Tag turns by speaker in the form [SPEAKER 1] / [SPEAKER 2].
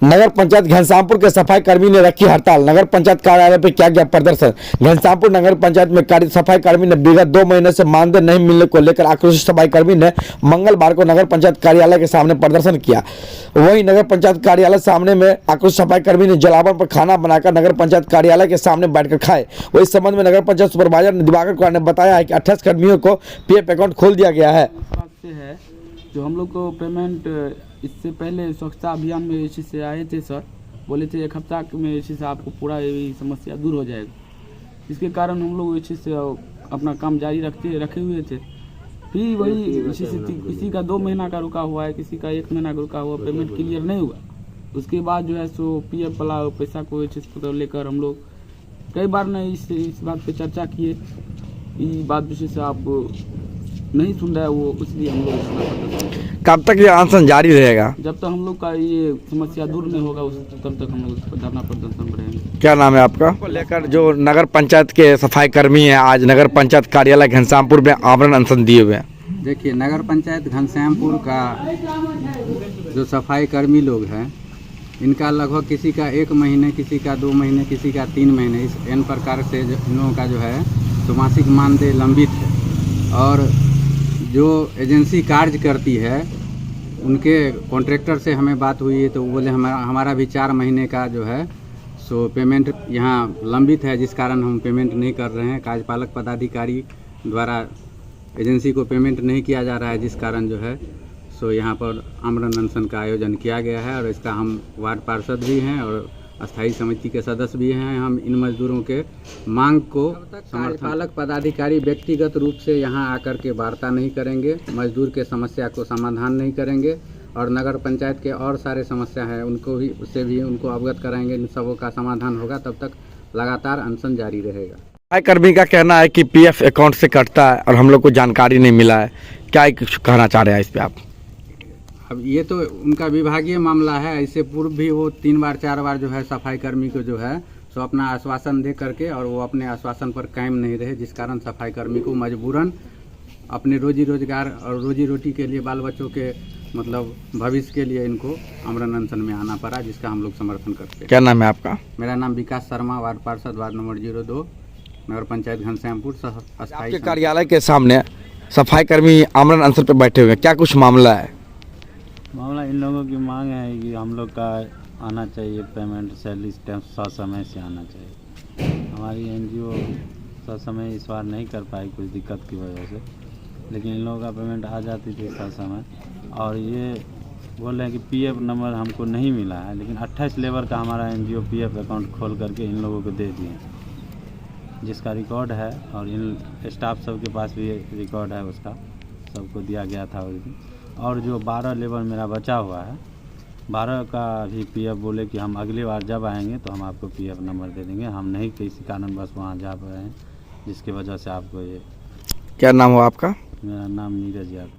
[SPEAKER 1] नगर पंचायत घनश्यामपुर के सफाई कर्मी ने रखी हड़ताल। नगर पंचायत कार्यालय पर किया गया प्रदर्शन। घनश्यामपुर नगर पंचायत में सफाई कर्मी ने विगत 2 महीने से मानदेय नहीं मिलने को लेकर आक्रोशित सफाई कर्मी ने मंगलवार को नगर पंचायत कार्यालय के सामने प्रदर्शन किया। वहीं नगर पंचायत कार्यालय सामने में आक्रोशित सफाई कर्मी ने जलावन पर खाना बनाकर नगर पंचायत कार्यालय के सामने बैठकर खाए। वही संबंध में नगर पंचायत सुपरवाइजर दिवाकर कुमार ने बताया है कि 28 कर्मियों को पीएफ अकाउंट खोल दिया गया है।
[SPEAKER 2] जो हम लोग को पेमेंट इससे पहले स्वच्छता अभियान में इसी से आए थे सर, बोले थे 1 हफ्ता में इसी से आपको पूरा ये समस्या दूर हो जाएगा। इसके कारण हम लोग इसी से अपना काम जारी रखे हुए थे। फिर वही इसी से किसी का 2 महीना का रुका हुआ है, किसी का 1 महीना का रुका हुआ, पेमेंट क्लियर नहीं हुआ। उसके बाद जो है सो पीएफ वाला पैसा को इस चीज़ को लेकर हम लोग कई बार ने इस बात पे चर्चा किए। ये बात विशेष से आप नहीं सुन रहा है वो, इसलिए हम लोग
[SPEAKER 1] कब तक ये अनशन जारी रहेगा?
[SPEAKER 2] जब तक हम लोग का ये समस्या दूर नहीं होगा तब तक हम लोग धरना प्रदर्शन करेंगे।
[SPEAKER 1] क्या नाम है आपका? को लेकर जो नगर पंचायत के सफाई कर्मी हैं आज नगर पंचायत कार्यालय घनश्यामपुर में आमरण अनशन दिए हुए हैं।
[SPEAKER 3] देखिए, नगर पंचायत घनश्यामपुर का जो सफाई कर्मी लोग हैं, इनका लगभग किसी का 1 महीने, किसी का 2 महीने, किसी का 3 महीने, इस इन प्रकार से इन लोगों का जो है तो मासिक मानदेय लंबित है। और जो एजेंसी कार्य करती है उनके कॉन्ट्रैक्टर से हमें बात हुई है तो वो बोले हमारा भी 4 महीने का जो है सो पेमेंट यहाँ लंबित है, जिस कारण हम पेमेंट नहीं कर रहे हैं। कार्यपालक पदाधिकारी द्वारा एजेंसी को पेमेंट नहीं किया जा रहा है, जिस कारण जो है सो यहाँ पर आमरण अनशन का आयोजन किया गया है। और इसका हम वार्ड पार्षद भी हैं और अस्थायी समिति के सदस्य भी हैं। हम इन मजदूरों के मांग को कार्यपालक पदाधिकारी व्यक्तिगत रूप से यहाँ आकर के वार्ता नहीं करेंगे, मजदूर के समस्या को समाधान नहीं करेंगे और नगर पंचायत के और सारे समस्या है उनको भी उससे भी उनको अवगत कराएंगे। इन सबों का समाधान होगा, तब तक लगातार अनशन जारी रहेगा।
[SPEAKER 1] सफाई कर्मी का कहना है कि पीएफ अकाउंट से कटता है और हम लोग को जानकारी नहीं मिला है। क्या कहना चाह रहे हैं इस पे आप?
[SPEAKER 3] अब ये तो उनका विभागीय मामला है। इससे पूर्व भी वो 3 बार 4 बार जो है सफाई कर्मी को जो है सो अपना आश्वासन दे करके और वो अपने आश्वासन पर कायम नहीं रहे, जिस कारण सफाई कर्मी को मजबूरन अपने रोजी रोजगार और रोजी रोटी के लिए, बाल बच्चों के मतलब भविष्य के लिए इनको आमरण अनशन में आना पड़ा, जिसका हम लोग समर्थन करते हैं।
[SPEAKER 1] क्या नाम है आपका?
[SPEAKER 3] मेरा नाम विकास शर्मा, वार्ड पार्षद, वार्ड नंबर 02, नगर पंचायत घनश्यामपुर अस्थायी।
[SPEAKER 1] कार्यालय के सामने सफाई कर्मी आमरण अनशन पर बैठे हुए हैं, क्या कुछ मामला है?
[SPEAKER 4] मामला इन लोगों की मांग है कि हम लोग का आना चाहिए पेमेंट, सैलरी समय से आना चाहिए। हमारी एनजीओ समय इस बार नहीं कर पाई कुछ दिक्कत की वजह से, लेकिन इन लोगों का पेमेंट आ जाती थी समय। और ये बोल रहे हैं कि पीएफ नंबर हमको नहीं मिला है, लेकिन 28 लेबर का हमारा एनजीओ पीएफ अकाउंट खोल करके इन लोगों को दे दिए, जिसका रिकॉर्ड है और इन स्टाफ सब के पास भी रिकॉर्ड है, उसका सबको दिया गया था उस दिन। और जो 12 लेबर मेरा बचा हुआ है, 12 का भी पीएफ बोले कि हम अगली बार जब आएंगे तो हम आपको पीएफ नंबर दे देंगे। हम नहीं किसी कारण बस वहाँ जा पाए हैं, जिसकी वजह से आपको ये।
[SPEAKER 1] क्या नाम हो आपका?
[SPEAKER 4] मेरा नाम नीरज यादव।